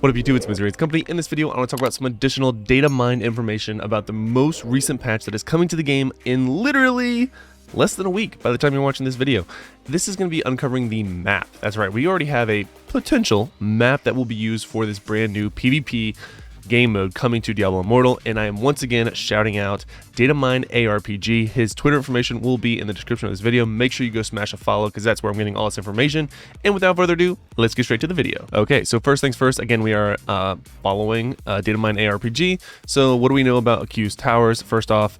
What up YouTube, it's Misery's Company. In this video, I want to talk about some additional data mine information about the most recent patch that is coming to the game in literally less than a week by the time you're watching this video. This is going to be uncovering the map. That's right, we already have a potential map that will be used for this brand new PvP game mode coming to Diablo Immortal, and I am once again shouting out Datamine ARPG. His Twitter information will be in the description of this video. Make sure you go smash a follow because that's where I'm getting all this information. And without further ado, let's get straight to the video. Okay, so first things first, again, we are following Datamine ARPG. So what do we know about Accused Towers? First off,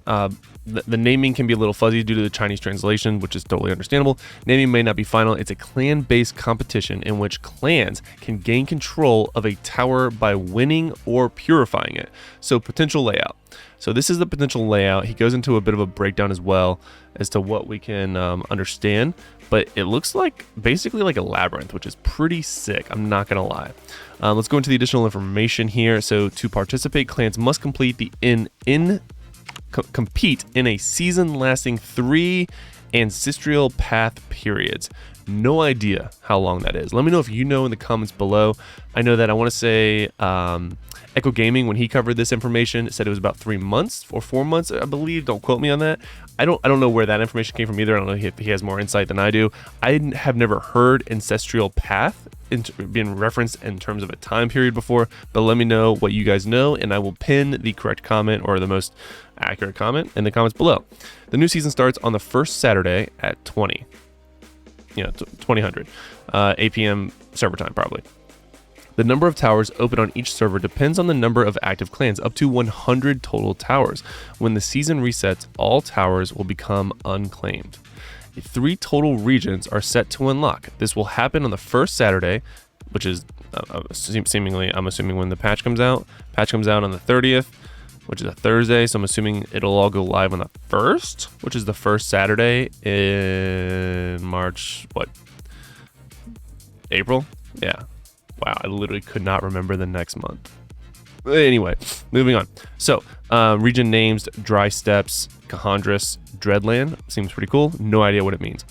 the naming can be a little fuzzy due to the Chinese translation, which is totally understandable. Naming may not be final. It's a clan-based competition in which clans can gain control of a tower by winning or purifying it. So potential layout. So this is the potential layout. He goes into a bit of a breakdown as well as to what we can understand, but it looks like basically like a labyrinth, which is pretty sick. I'm not gonna lie. Let's go into the additional information here. So to participate, clans must complete the compete in a season lasting 3 ancestral path periods. No idea how long that is. Let me know if you know in the comments below. I know that I want to say Echo Gaming, when he covered this information, said it was about 3 months or 4 months, I believe. Don't quote me on that. I don't know where that information came from either. I don't know if he has more insight than I do. I have never heard ancestral path being referenced in terms of a time period before, but let me know what you guys know, and I will pin the correct comment or the most accurate comment in the comments below. The new season starts on the first Saturday at 2000, 8 p.m. server time probably. The number of towers open on each server depends on the number of active clans, up to 100 total towers. When the season resets, all towers will become unclaimed. 3 total regions are set to unlock. This will happen on the first Saturday, which is seemingly, I'm assuming when the patch comes out. Patch comes out on the 30th, which is a Thursday, so I'm assuming it'll all go live on the 1st, which is the first Saturday in March, April? Yeah. Wow, I literally could not remember the next month. Anyway, moving on. So, region names, Dry Steppes, Kahandras, Dreadland. Seems pretty cool. No idea what it means.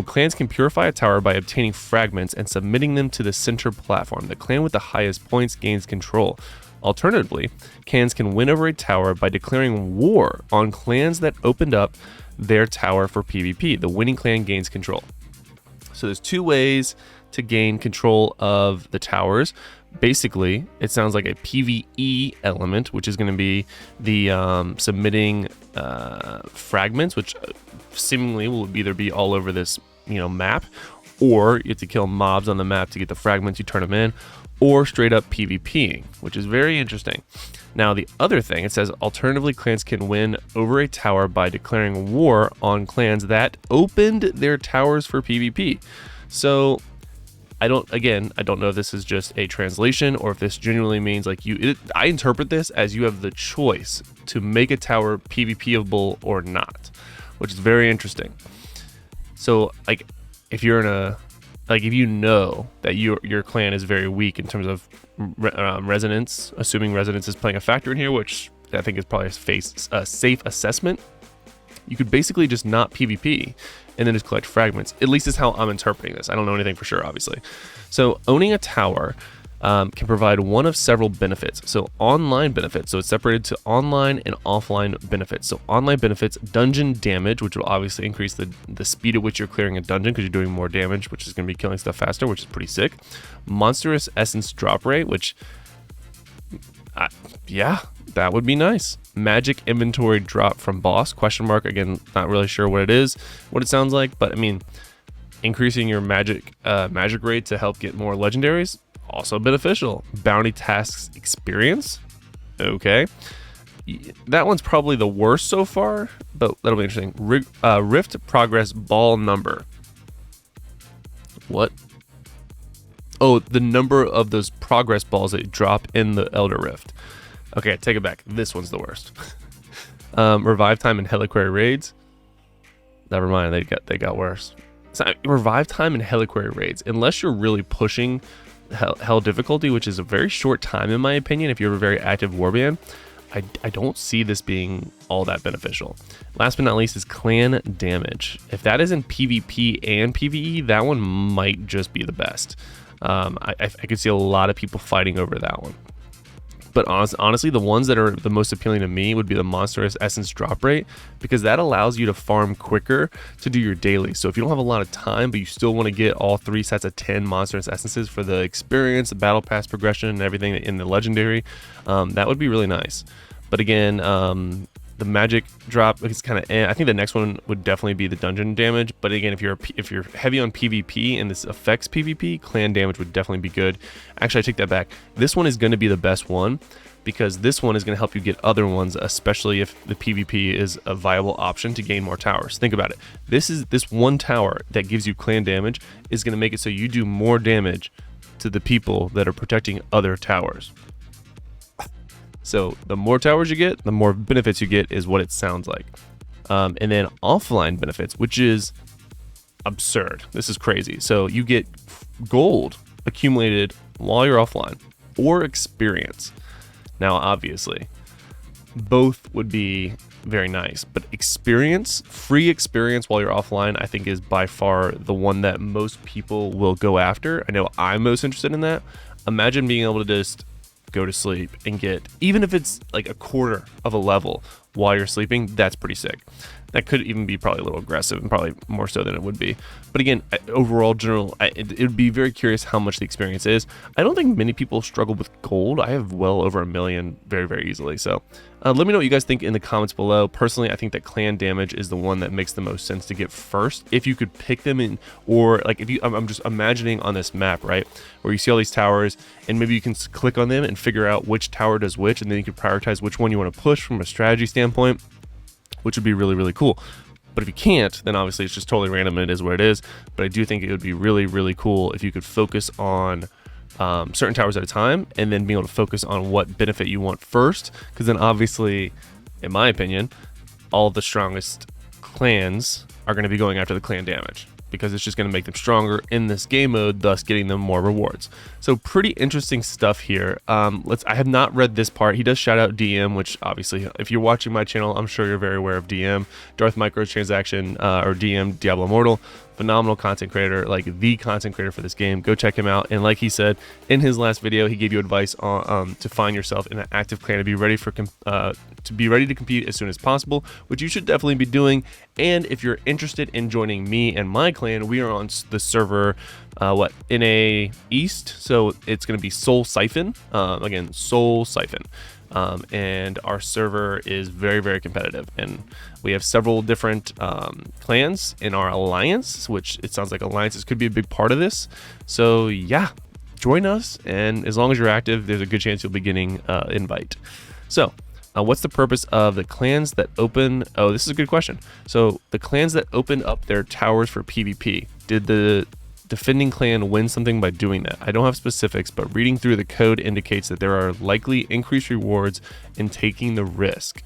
Clans can purify a tower by obtaining fragments and submitting them to the center platform. The clan with the highest points gains control. Alternatively, clans can win over a tower by declaring war on clans that opened up their tower for PvP. The winning clan gains control. So there's 2 ways to gain control of the towers. Basically, it sounds like a PvE element, which is going to be the submitting fragments, which seemingly will either be all over this map, or you have to kill mobs on the map to get the fragments, you turn them in, or straight up PvPing, which is very interesting. Now, the other thing, it says alternatively, clans can win over a tower by declaring war on clans that opened their towers for PvP. So I don't know if this is just a translation or if this genuinely means like I interpret this as you have the choice to make a tower PvPable or not, which is very interesting. So like if you're in a, like if you know that your clan is very weak in terms of resonance, assuming resonance is playing a factor in here, which I think is probably a safe assessment, you could basically just not PvP and then just collect fragments. At least is how I'm interpreting this. I don't know anything for sure, obviously. So owning a tower can provide one of several benefits. So online benefits. So it's separated to online and offline benefits. So online benefits, dungeon damage, which will obviously increase the speed at which you're clearing a dungeon because you're doing more damage, which is going to be killing stuff faster, which is pretty sick. Monstrous essence drop rate, which, yeah, that would be nice. Magic inventory drop from boss, ? Again, not really sure what it is, what it sounds like, but I mean, increasing your magic rate to help get more legendaries, also beneficial. Bounty tasks experience, okay. That one's probably the worst so far, but that'll be interesting. Rift progress ball number. What? Oh, the number of those progress balls that drop in the Elder Rift. Okay, take it back. This one's the worst. Revive time in Heliquary raids. Never mind, they got worse. So, revive time in Heliquary raids, unless you're really pushing hell difficulty, which is a very short time in my opinion. If you're a very active warband, I don't see this being all that beneficial. Last but not least is clan damage. If that is in PvP and PvE, that one might just be the best. I could see a lot of people fighting over that one. But honestly, the ones that are the most appealing to me would be the Monstrous Essence drop rate, because that allows you to farm quicker to do your daily. So if you don't have a lot of time, but you still want to get all 3 sets of 10 Monstrous Essences for the experience, the battle pass progression, and everything in the legendary, that would be really nice. But again, the magic drop is kind of I think the next one would definitely be the dungeon damage. But again, if you're heavy on PvP and this affects PvP, clan damage would definitely be good. Actually, I take that back. This one is going to be the best one, because this one is going to help you get other ones, especially if the PvP is a viable option to gain more towers. Think about it. This one tower that gives you clan damage is going to make it so you do more damage to the people that are protecting other towers. So the more towers you get, the more benefits you get, is what it sounds like. And then offline benefits, which is absurd. This is crazy. So you get gold accumulated while you're offline, or experience. Now, obviously, both would be very nice, but experience, free experience while you're offline, I think is by far the one that most people will go after. I know I'm most interested in that. Imagine being able to just go to sleep and get, even if it's like a quarter of a level while you're sleeping, that's pretty sick. That could even be probably a little aggressive, and probably more so than it would be. But again, overall, it would be very curious how much the experience is. I don't think many people struggle with gold. I have well over 1 million very, very easily. So let me know what you guys think in the comments below. Personally, I think that clan damage is the one that makes the most sense to get first. If you could pick them in, or like if you, I'm just imagining on this map, right, where you see all these towers, and maybe you can click on them and figure out which tower does which, and then you can prioritize which one you want to push from a strategy standpoint, which would be really, really cool. But if you can't, then obviously it's just totally random and it is what it is. But I do think it would be really, really cool if you could focus on certain towers at a time, and then being able to focus on what benefit you want first. Because then obviously, in my opinion, all of the strongest clans are going to be going after the clan damage, because it's just going to make them stronger in this game mode, thus getting them more rewards. So pretty interesting stuff here. I have not read this part. He does shout out DM, which obviously, if you're watching my channel, I'm sure you're very aware of DM. Darth Microtransaction, or DM, Diablo Immortal. Phenomenal content creator, like the content creator for this game. Go check him out. And like he said in his last video, he gave you advice on to find yourself in an active clan to be ready to compete as soon as possible, which you should definitely be doing. And if you're interested in joining me and my clan, we are on the server NA East, so it's going to be Soul Siphon. Again, Soul Siphon. And our server is very, very competitive, and we have several different clans in our alliance, which it sounds like alliances could be a big part of this. So yeah, join us, and as long as you're active, there's a good chance you'll be getting invite. So what's the purpose of the clans that open? Oh, this is a good question. So the clans that open up their towers for PvP, did the defending clan win something by doing that? I don't have specifics, but reading through the code indicates that there are likely increased rewards in taking the risk.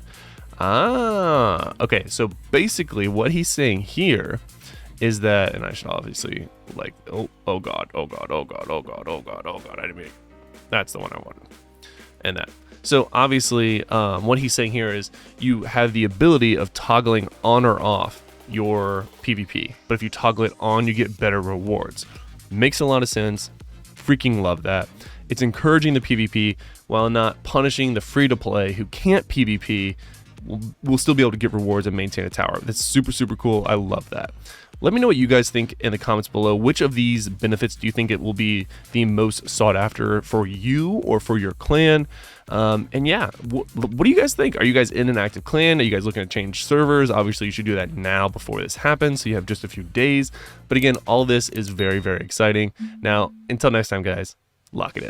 Okay, so basically what he's saying here is that, and I should obviously like, oh god, I didn't mean, that's the one I wanted, and that. So obviously what he's saying here is you have the ability of toggling on or off your PvP, but if you toggle it on, you get better rewards. Makes a lot of sense. Freaking love that. It's encouraging the PvP while not punishing the free-to-play who can't PvP. Will still be able to get rewards and maintain a tower. That's super, super cool. I love that. Let me know what you guys think in the comments below. Which of these benefits do you think it will be the most sought after for you or for your clan? And yeah, what do you guys think? Are you guys in an active clan? Are you guys looking to change servers? Obviously, you should do that now before this happens, so you have just a few days. But again, all this is very, very exciting. Now, until next time, guys, lock it in.